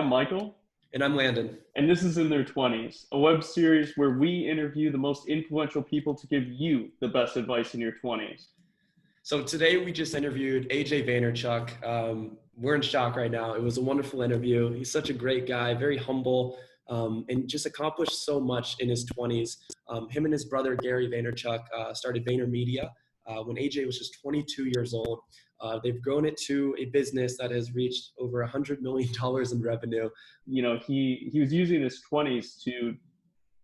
I'm Michael, And I'm Landon. and this is In Their 20s, a web series where we interview the most influential people to give you the best advice in your 20s. So today we just interviewed AJ Vaynerchuk. We're in shock right now. It was a wonderful interview. He's such a great guy, very humble, and just accomplished so much in his 20s. Him and his brother, Gary Vaynerchuk, started VaynerMedia when AJ was just 22 years old. They've grown it to a business that has reached over $100 million in revenue. You know, he was using his 20s to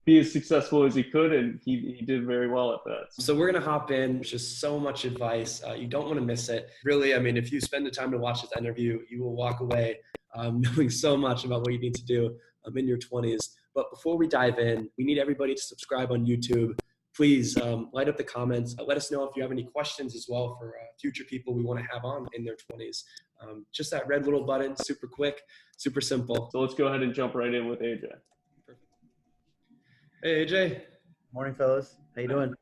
be as successful as he could, and he did very well at that. So we're going to hop in. There's just so much advice. You don't want to miss it. Really, I mean, if you spend the time to watch this interview, you will walk away knowing so much about what you need to do in your 20s. But before we dive in, we need everybody to subscribe on YouTube. Please light up the comments. Let us know if you have any questions as well for future people we want to have on in their 20s. Just that red little button, super quick, super simple. So let's go ahead and jump right in with AJ. Hey, AJ. Morning, fellas. How you doing?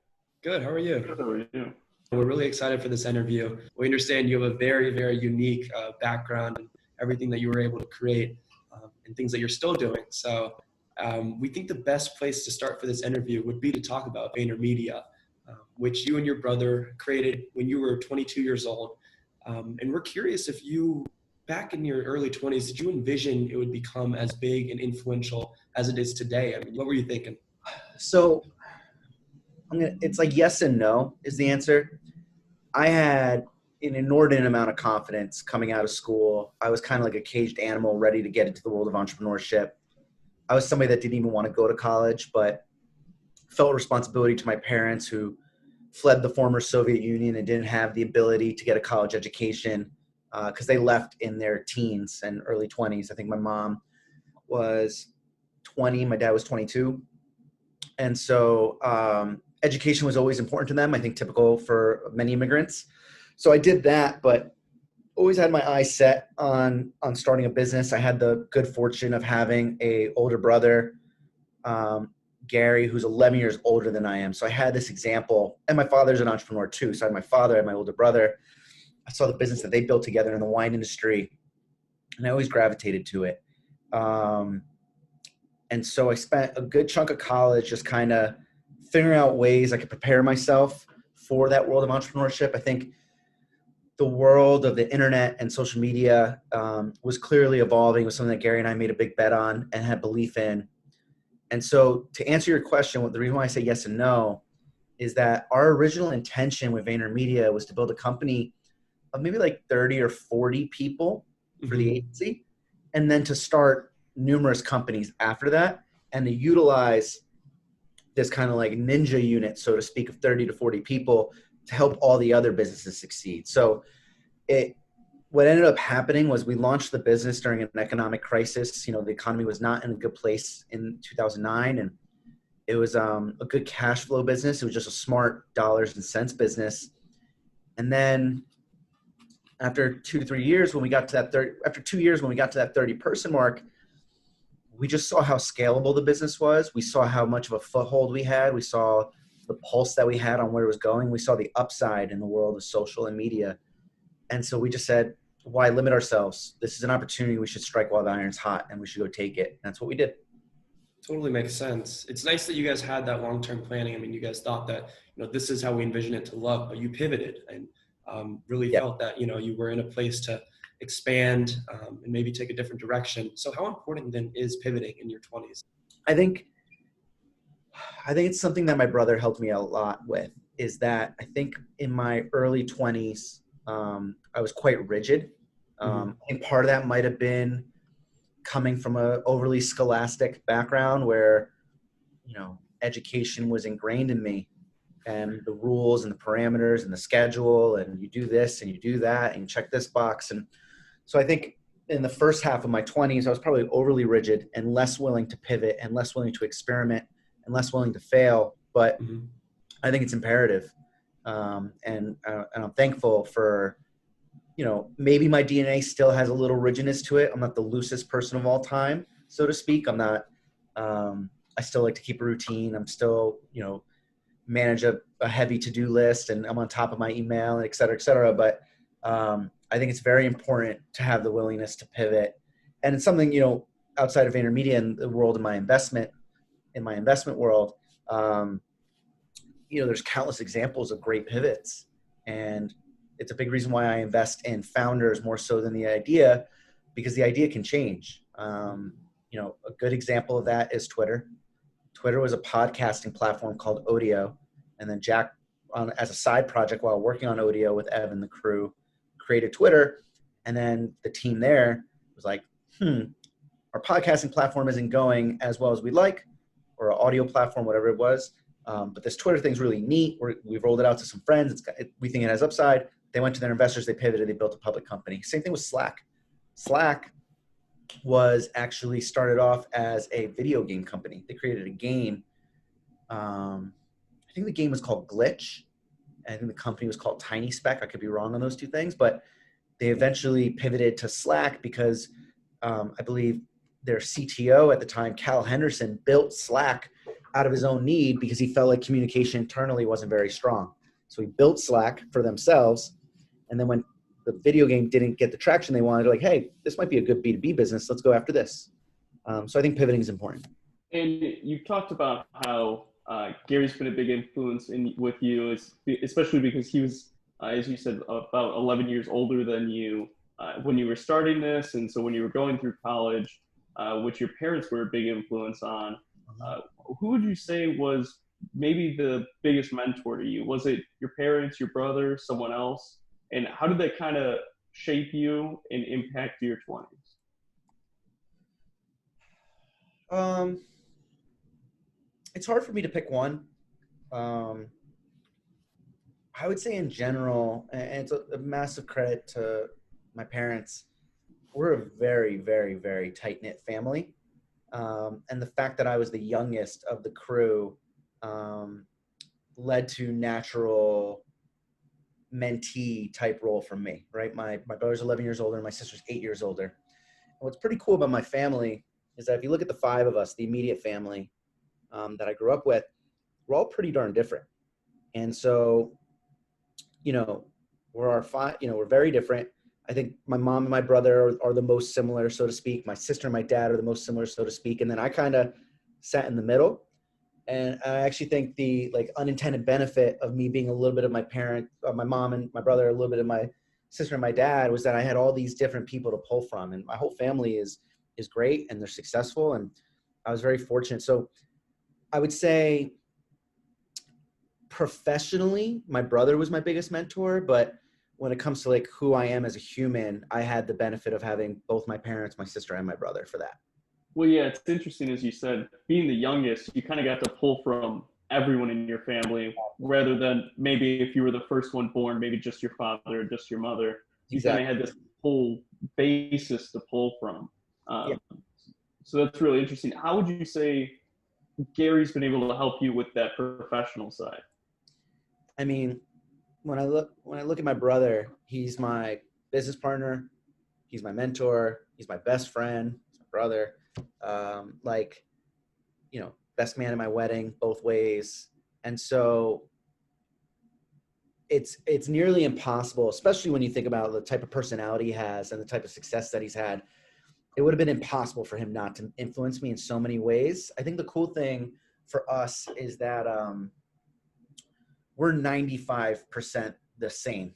Good. How are you? Good, how are you? We're really excited for this interview. We understand you have a very, very unique background and everything that you were able to create and things that you're still doing. So we think the best place to start for this interview would be to talk about VaynerMedia, which you and your brother created when you were 22 years old. And we're curious if you, back in your early 20s, did you envision it would become as big and influential as it is today? I mean, what were you thinking? So it's like yes and no is the answer. I had an inordinate amount of confidence coming out of school. I was kind of like a caged animal ready to get into the world of entrepreneurship. I was somebody that didn't even want to go to college, but felt responsibility to my parents who fled the former Soviet Union and didn't have the ability to get a college education because they left in their teens and early 20s. I think my mom was 20, my dad was 22. And so education was always important to them, I think typical for many immigrants. So I did that, but always had my eyes set on starting a business. I had the good fortune of having a older brother, Gary, who's 11 years older than I am. So I had this example, and my father's an entrepreneur too. So I had my father and my older brother. I saw the business that they built together in the wine industry, and I always gravitated to it. And so I spent a good chunk of college just kind of figuring out ways I could prepare myself for that world of entrepreneurship. I think the world of the internet and social media was clearly evolving. It was something that Gary and I made a big bet on and had belief in. And so to answer your question, the reason why I say yes and no is that our original intention with VaynerMedia was to build a company of maybe like 30 or 40 people for the agency, and then to start numerous companies after that, and to utilize this kind of like ninja unit, so to speak, of 30 to 40 people to help all the other businesses succeed. So what ended up happening was we launched the business during an economic crisis. You know, the economy was not in a good place in 2009, and it was a good cash flow business. It was just a smart dollars and cents business. And then after 2 to 3 years, when we got to that 30 person mark, we just saw how scalable the business was. We saw how much of a foothold we had. We saw the pulse that we had on where it was going. We saw the upside in the world of social and media. And so we just said, why limit ourselves? This is an opportunity we should strike while the iron's hot, and we should go take it. And that's what we did. Totally makes sense. It's nice that you guys had that long-term planning. I mean, you guys thought that, this is how we envision it to look, but you pivoted and really felt that, you were in a place to expand and maybe take a different direction. So how important then is pivoting in your 20s? I think it's something that my brother helped me a lot with, is that I think in my early 20s, I was quite rigid. I think part of that might have been coming from an overly scholastic background where, education was ingrained in me, and the rules and the parameters and the schedule, and you do this and you do that and you check this box. And so I think in the first half of my 20s, I was probably overly rigid and less willing to pivot and less willing to experiment and less willing to fail. But I think it's imperative. And I'm thankful for, maybe my DNA still has a little rigidness to it. I'm not the loosest person of all time, so to speak. I'm not, I still like to keep a routine. I'm still, manage a heavy to-do list, and I'm on top of my email, and et cetera, et cetera. But I think it's very important to have the willingness to pivot And it's something, outside of VaynerMedia and the world of in my investment world, there's countless examples of great pivots. And it's a big reason why I invest in founders more so than the idea, because the idea can change. A good example of that is Twitter. Twitter was a podcasting platform called Odeo. And then Jack, as a side project while working on Odeo with Ev and the crew, created Twitter. And then the team there was like, our podcasting platform isn't going as well as we'd like, or an audio platform, whatever it was. But this Twitter thing's really neat. We've rolled it out to some friends. We think it has upside. They went to their investors. They pivoted. They built a public company. Same thing with Slack. Slack was actually started off as a video game company. They created a game. I think the game was called Glitch. I think the company was called Tiny Speck. I could be wrong on those two things, but they eventually pivoted to Slack because I believe their CTO at the time, Cal Henderson, built Slack out of his own need because he felt like communication internally wasn't very strong. So he built Slack for themselves. And then when the video game didn't get the traction they wanted, like, hey, this might be a good B2B business. Let's go after this. So I think pivoting is important. And you talked about how Gary's been a big influence with you, especially because he was, as you said, about 11 years older than you when you were starting this. And so when you were going through college, which your parents were a big influence on, who would you say was maybe the biggest mentor to you? Was it your parents, your brother, someone else? And how did that kind of shape you and impact your 20s? It's hard for me to pick one. I would say in general, and it's a massive credit to my parents, we're a very, very, very tight-knit family. And the fact that I was the youngest of the crew led to natural mentee type role from me, right? My brother's 11 years older and my sister's 8 years older. And what's pretty cool about my family is that if you look at the five of us, the immediate family that I grew up with, we're all pretty darn different. And so, we're very different. I think my mom and my brother are the most similar, so to speak. My sister and my dad are the most similar, so to speak. And then I kind of sat in the middle. And I actually think the unintended benefit of me being a little bit of my mom and my brother, a little bit of my sister and my dad, was that I had all these different people to pull from. And my whole family is great and they're successful. And I was very fortunate. So I would say professionally, my brother was my biggest mentor, but when it comes to who I am as a human, I had the benefit of having both my parents, my sister, and my brother for that. Well, yeah, it's interesting, as you said, being the youngest, you kind of got to pull from everyone in your family, rather than maybe if you were the first one born, maybe just your father or just your mother. You kind of had this whole basis to pull from. Yeah. So that's really interesting. How would you say Gary's been able to help you with that professional side? I mean, when I look at my brother, he's my business partner, he's my mentor, he's my best friend, he's my brother, best man at my wedding, both ways. And so it's nearly impossible, especially when you think about the type of personality he has and the type of success that he's had. It would have been impossible for him not to influence me in so many ways. I think the cool thing for us is that we're 95% the same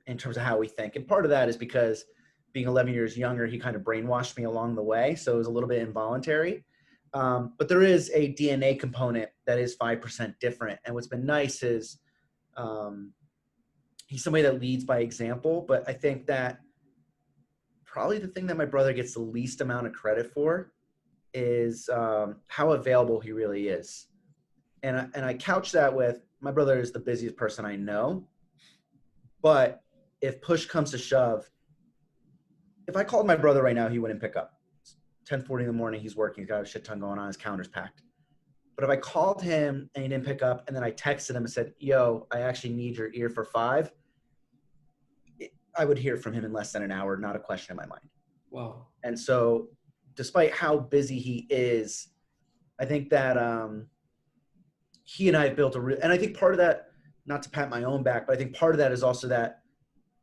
in terms of how we think. And part of that is because being 11 years younger, he kind of brainwashed me along the way. So it was a little bit involuntary. But there is a DNA component that is 5% different. And what's been nice is he's somebody that leads by example. But I think that probably the thing that my brother gets the least amount of credit for is how available he really is. And I couch that with, my brother is the busiest person I know. But if push comes to shove, if I called my brother right now, he wouldn't pick up. It's 10:40 in the morning, he's working, he's got a shit ton going on, his calendar's packed. But if I called him and he didn't pick up, and then I texted him and said, yo, I actually need your ear for 5, I would hear from him in less than an hour, not a question in my mind. Wow. And so despite how busy he is, I think that he and I have built and I think part of that, not to pat my own back, but I think part of that is also that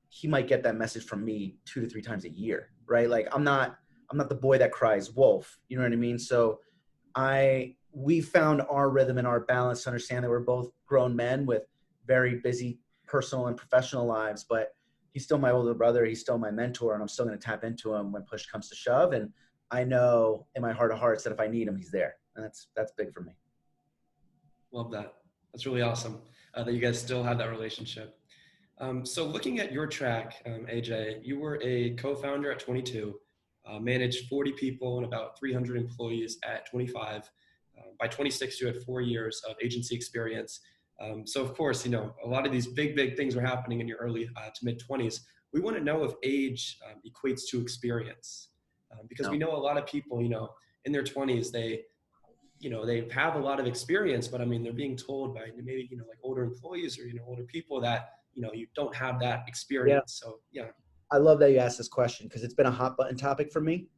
he might get that message from me 2 to 3 times a year, right? Like I'm not I'm not the boy that cries wolf. You know what I mean? So we found our rhythm and our balance to understand that we're both grown men with very busy personal and professional lives, but he's still my older brother. He's still my mentor, and I'm still going to tap into him when push comes to shove. And I know in my heart of hearts that if I need him, he's there. And that's big for me. Love that. That's really awesome that you guys still have that relationship. So looking at your track, AJ, you were a co-founder at 22, managed 40 people and about 300 employees at 25. By 26, you had 4 years of agency experience. So of course, a lot of these big things were happening in your early to mid 20s. We want to know if age equates to experience, because we know a lot of people, in their 20s, they have a lot of experience, but I mean, they're being told by maybe, like older employees or, older people that, you don't have that experience. Yeah. So, yeah. I love that you asked this question because it's been a hot button topic for me.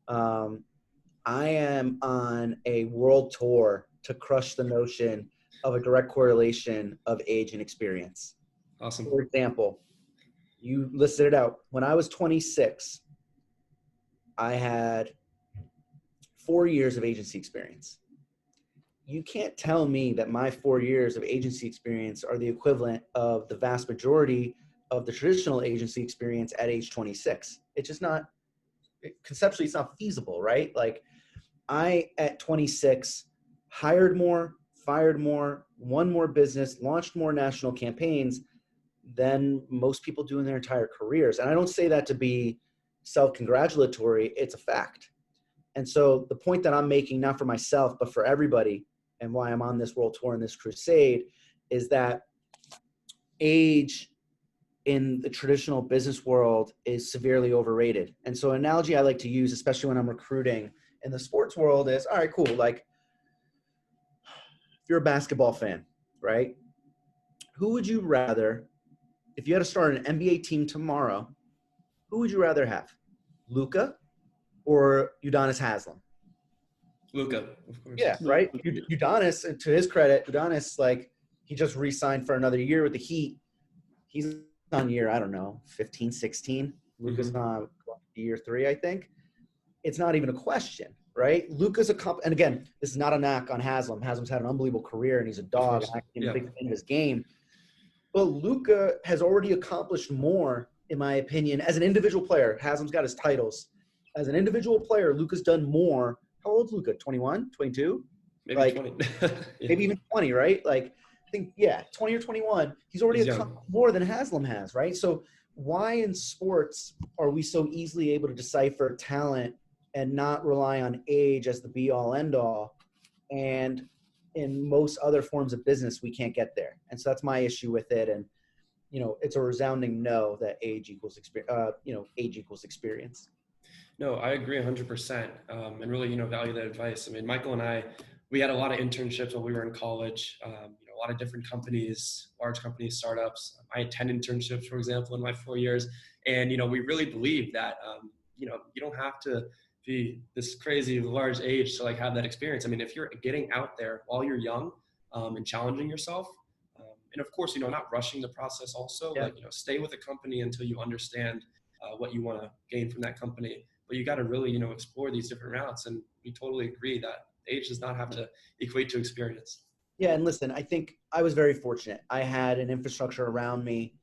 I am on a world tour to crush the notion of a direct correlation of age and experience. Awesome. For example, you listed it out. When I was 26, I had 4 years of agency experience. You can't tell me that my 4 years of agency experience are the equivalent of the vast majority of the traditional agency experience at age 26. It's just not, conceptually, it's not feasible, right? Like I, at 26, hired more, fired more, won more business, launched more national campaigns than most people do in their entire careers. And I don't say that to be self-congratulatory, it's a fact. And so the point that I'm making, not for myself, but for everybody, and why I'm on this world tour and this crusade, is that age in the traditional business world is severely overrated. And so an analogy I like to use, especially when I'm recruiting in the sports world, is, all right, cool. Like if you're a basketball fan, right? Who would you rather, if you had to start an NBA team tomorrow, who would you rather have? Luka or Udonis Haslem? Luka, of course. Yeah, right? Udonis, to his credit, Udonis, like, he just re-signed for another year with the Heat. He's on year, I don't know, 15, 16. Luka's on year 3, I think. It's not even a question, right? Luka's and again, this is not a knock on Haslem. Haslem's had an unbelievable career, and he's a dog. I'm a big fan of his game. But Luka has already accomplished more, in my opinion, as an individual player. Haslem's got his titles. As an individual player, Luka's done more. How old's Luka? 21, 22? Maybe like, 20. Maybe even 20, right? Like, I think, 20 or 21. He's already accomplished more than Haslem has, right? So why in sports are we so easily able to decipher talent and not rely on age as the be-all, end-all? And in most other forms of business, we can't get there. And so that's my issue with it. And, it's a resounding no that age equals experience. No, I agree 100%. And really, value that advice. I mean, Michael and I, we had a lot of internships while we were in college, a lot of different companies, large companies, startups. I had 10 internships, for example, in my 4 years. And, we really believe that, you don't have to be this crazy large age to like have that experience. I mean, if you're getting out there while you're young and challenging yourself, and of course, not rushing the process also, like, stay with a company until you understand what you want to gain from that company. But you got to really, explore these different routes. And we totally agree that age does not have to equate to experience. Yeah. And listen, I think I was very fortunate. I had an infrastructure around me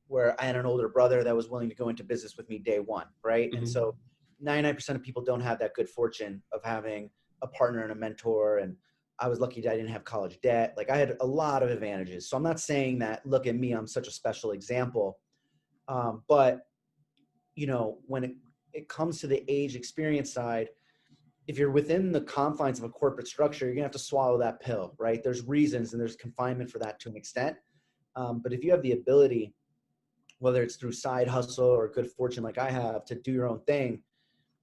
where I had an older brother that was willing to go into business with me day one. Right. And so 99% of people don't have that good fortune of having a partner and a mentor. And I was lucky that I didn't have college debt. Like I had a lot of advantages. So I'm not saying that, look at me, I'm such a special example. But when it comes to the age experience side, if you're within the confines of a corporate structure, you're gonna have to swallow that pill, right? There's reasons and there's confinement for that to an extent. But if you have the ability, whether it's through side hustle or good fortune like I have, to do your own thing,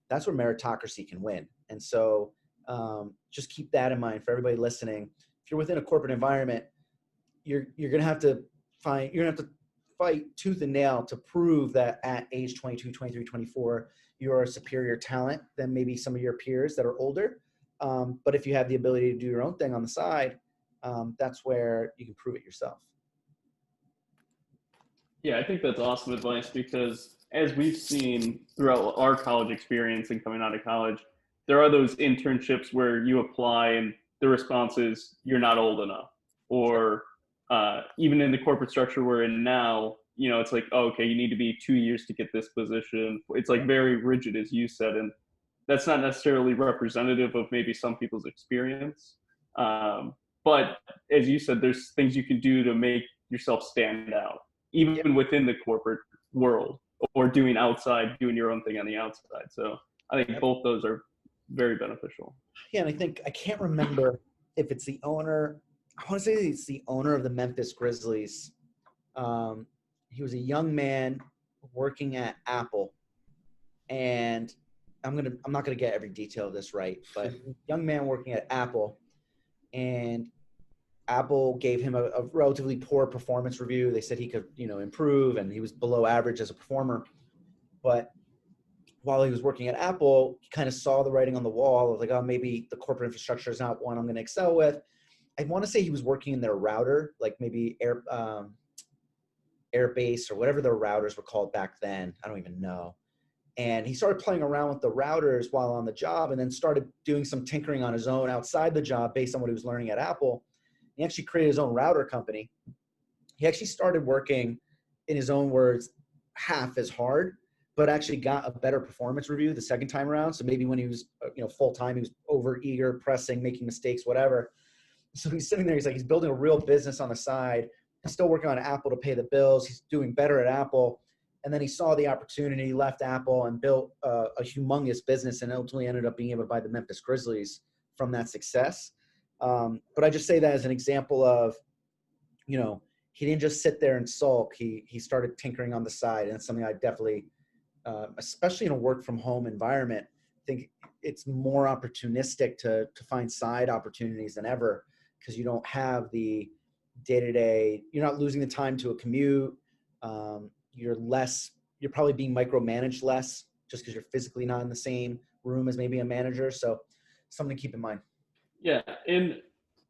that's where meritocracy can win. And so just keep that in mind for everybody listening. If you're within a corporate environment, you're gonna have to fight tooth and nail to prove that at age 22, 23, 24, you're a superior talent than maybe some of your peers that are older. But if you have the ability to do your own thing on the side, that's where you can prove it yourself. Yeah, I think that's awesome advice because as we've seen throughout our college experience and coming out of college, there are those internships where you apply and the response is you're not old enough, or even in the corporate structure we're in now, you know, it's like, oh, okay, you need to be 2 years to get this position. It's like very rigid, as you said, and that's not necessarily representative of maybe some people's experience. But as you said, there's things you can do to make yourself stand out, Yep. even within the corporate world, or doing your own thing on the outside. So I think Yep. both those are very beneficial. Yeah, and I think I can't remember if it's the owner. I want to say it's the owner of the Memphis Grizzlies. He was a young man working at Apple, and I'm not gonna get every detail of this right, but young man working at Apple, and Apple gave him a relatively poor performance review. They said he could, improve, and he was below average as a performer. But while he was working at Apple, he kind of saw the writing on the wall of like, oh, maybe the corporate infrastructure is not one I'm going to excel with. I want to say he was working in their router, like maybe Airbase or whatever their routers were called back then. I don't even know. And he started playing around with the routers while on the job, and then started doing some tinkering on his own outside the job based on what he was learning at Apple. He actually created his own router company. He actually started working, in his own words, half as hard, but actually got a better performance review the second time around. So maybe when he was, full time, he was over eager, pressing, making mistakes, whatever. So he's sitting there. He's like, he's building a real business on the side. He's still working on Apple to pay the bills. He's doing better at Apple. And then he saw the opportunity, left Apple, and built a humongous business, and ultimately ended up being able to buy the Memphis Grizzlies from that success. But I just say that as an example of, he didn't just sit there and sulk. He started tinkering on the side, and it's something I definitely, especially in a work from home environment, think it's more opportunistic to find side opportunities than ever, because you don't have the day-to-day, you're not losing the time to a commute. You're probably being micromanaged less just because you're physically not in the same room as maybe a manager. So something to keep in mind. Yeah, and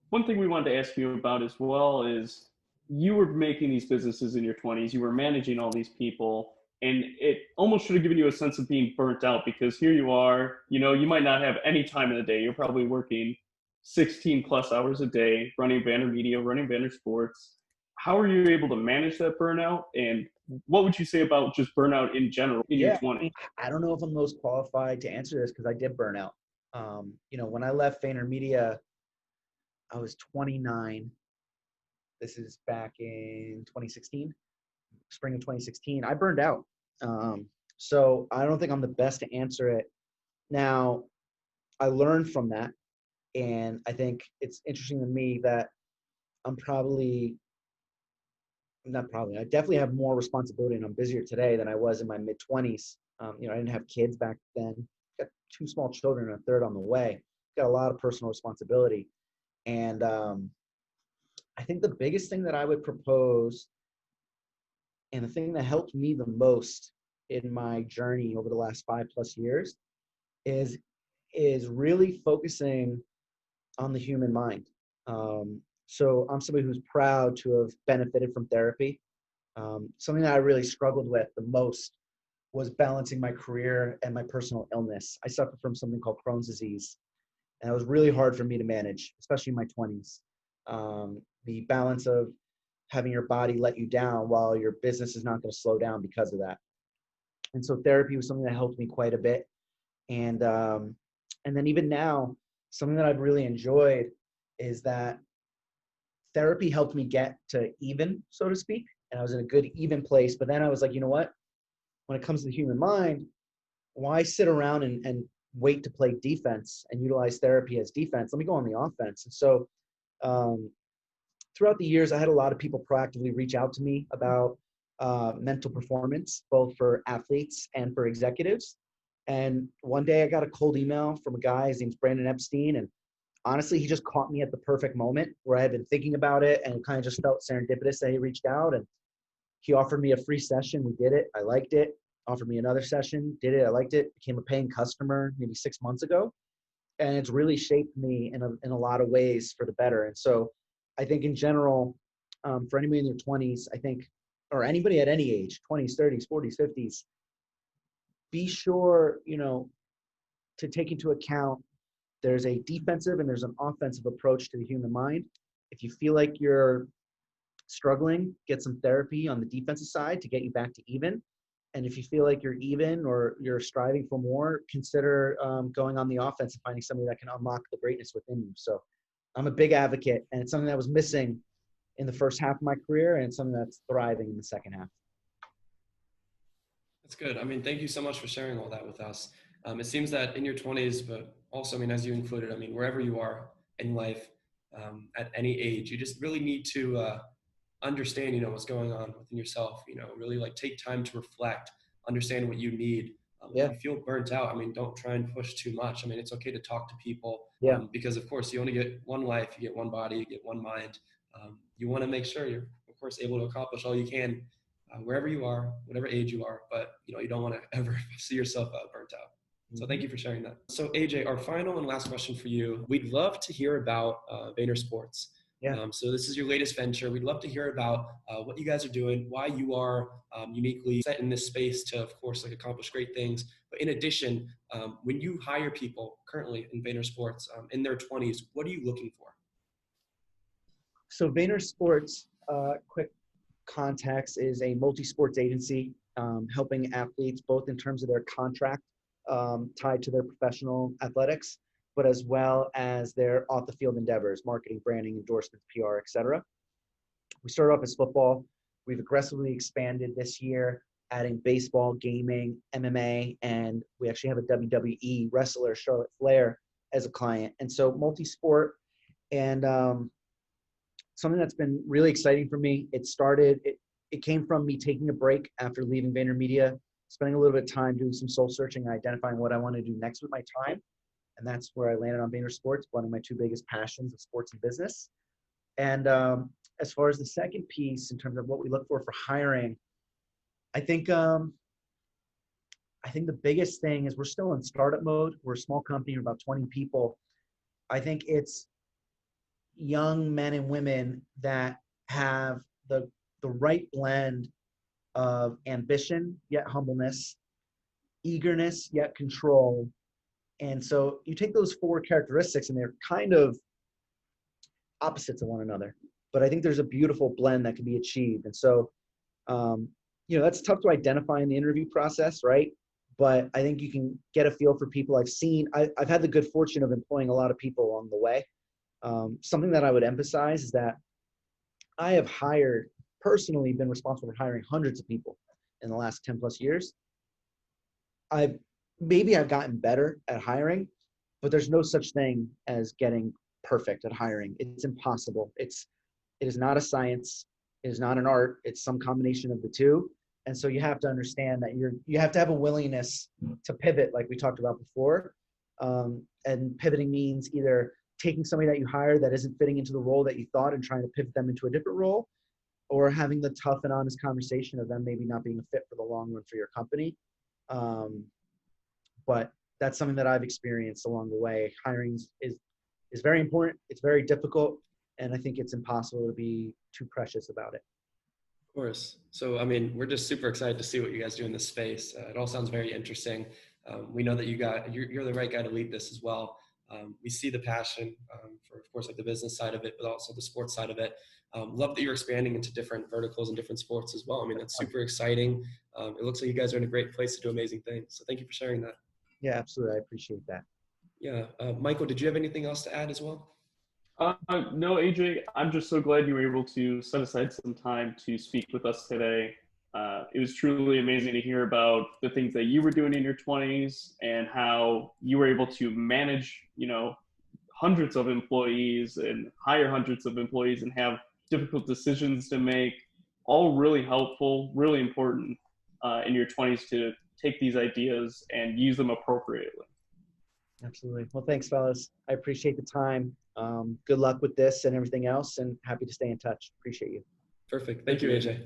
one thing we wanted to ask you about as well is you were making these businesses in your 20s, you were managing all these people, and it almost should have given you a sense of being burnt out, because here you are, you might not have any time in the day. You're probably working 16 plus hours a day, running VaynerMedia, running VaynerSports. How are you able to manage that burnout? And what would you say about just burnout in general in your 20s? I don't know if I'm most qualified to answer this because I did burn out. When I left VaynerMedia, I was 29. This is back in 2016, spring of 2016. I burned out. So I don't think I'm the best to answer it. Now, I learned from that. And I think it's interesting to me that I definitely have more responsibility, and I'm busier today than I was in my mid 20s. I didn't have kids back then. Got 2 small children and a third on the way. Got a lot of personal responsibility. And I think the biggest thing that I would propose, and the thing that helped me the most in my journey over the last 5+ years, is really focusing on the human mind. So I'm somebody who's proud to have benefited from therapy. Something that I really struggled with the most was balancing my career and my personal illness. I suffer from something called Crohn's disease, and it was really hard for me to manage, especially in my 20s. The balance of having your body let you down while your business is not going to slow down because of that. And so therapy was something that helped me quite a bit. And then even now, something that I've really enjoyed is that therapy helped me get to even, so to speak. And I was in a good even place. But then I was like, you know what? When it comes to the human mind, why sit around and wait to play defense and utilize therapy as defense? Let me go on the offense. And so throughout the years, I had a lot of people proactively reach out to me about mental performance, both for athletes and for executives. And one day I got a cold email from a guy, his name's Brandon Epstein. And honestly, he just caught me at the perfect moment where I had been thinking about it, and it kind of just felt serendipitous that he reached out, and he offered me a free session. We did it. I liked it. Offered me another session. Did it. I liked it. Became a paying customer maybe 6 months ago. And it's really shaped me in a lot of ways for the better. And so I think in general, for anybody in their 20s, I think, or anybody at any age, 20s, 30s, 40s, 50s, be sure, to take into account there's a defensive and there's an offensive approach to the human mind. If you feel like you're struggling, get some therapy on the defensive side to get you back to even. And if you feel like you're even or you're striving for more, consider going on the offense and finding somebody that can unlock the greatness within you. So I'm a big advocate, and it's something that was missing in the first half of my career, and it's something that's thriving in the second half. That's good. I mean, thank you so much for sharing all that with us. It seems that in your 20s, but also, I mean, as you included, I mean, wherever you are in life, at any age, you just really need to understand, what's going on within yourself, really like take time to reflect, understand what you need. Yeah. If you feel burnt out, I mean, don't try and push too much. I mean, it's okay to talk to people, Yeah. because of course you only get one life, you get one body, you get one mind. You want to make sure you're, of course, able to accomplish all you can, wherever you are, whatever age you are, but you don't want to ever see yourself burnt out. So thank you for sharing that. So AJ, our final and last question for you. We'd love to hear about VaynerSports. Yeah. So this is your latest venture. We'd love to hear about what you guys are doing, why you are uniquely set in this space to, of course, like accomplish great things. But in addition, when you hire people currently in VaynerSports in their 20s, what are you looking for? So VaynerSports, quick context, is a multi-sports agency helping athletes both in terms of their contract tied to their professional athletics, but as well as their off-the-field endeavors, marketing, branding, endorsements, PR, etc. We started off as football. We've aggressively expanded this year, adding baseball, gaming, MMA, and we actually have a WWE wrestler, Charlotte Flair, as a client. And so multi-sport, and something that's been really exciting for me. It came from me taking a break after leaving VaynerMedia, spending a little bit of time doing some soul searching and identifying what I want to do next with my time. And that's where I landed on VaynerSports, one of my two biggest passions of sports and business. And as far as the second piece, in terms of what we look for hiring, I think the biggest thing is we're still in startup mode. We're a small company, about 20 people. I think it's young men and women that have the right blend of ambition, yet humbleness, eagerness, yet control. And so you take those four characteristics and they're kind of opposites of one another. But I think there's a beautiful blend that can be achieved. And so, that's tough to identify in the interview process, right? But I think you can get a feel for people. I've had the good fortune of employing a lot of people along the way. Something that I would emphasize is that I have personally been responsible for hiring hundreds of people in the last 10 plus years. I've gotten better at hiring, but there's no such thing as getting perfect at hiring. It's impossible. It is not a science. It is not an art. It's some combination of the two. And so you have to understand that you have to have a willingness to pivot, like we talked about before. And pivoting means either taking somebody that you hire that isn't fitting into the role that you thought and trying to pivot them into a different role, or having the tough and honest conversation of them maybe not being a fit for the long run for your company. But that's something that I've experienced along the way. Hiring is very important. It's very difficult. And I think it's impossible to be too precious about it. Of course. So, I mean, we're just super excited to see what you guys do in this space. It all sounds very interesting. We know that you're the right guy to lead this as well. We see the passion for, of course, like the business side of it, but also the sports side of it. Love that you're expanding into different verticals and different sports as well. I mean, that's super exciting. It looks like you guys are in a great place to do amazing things. So thank you for sharing that. Yeah, absolutely. I appreciate that. Yeah. Michael, did you have anything else to add as well? No, AJ, I'm just so glad you were able to set aside some time to speak with us today. It was truly amazing to hear about the things that you were doing in your 20s and how you were able to manage, hundreds of employees and hire hundreds of employees and have difficult decisions to make. All really helpful, really important in your 20s to take these ideas and use them appropriately. Absolutely. Well, thanks, fellas. I appreciate the time. Good luck with this and everything else, and happy to stay in touch. Appreciate you. Perfect. Thank you, AJ.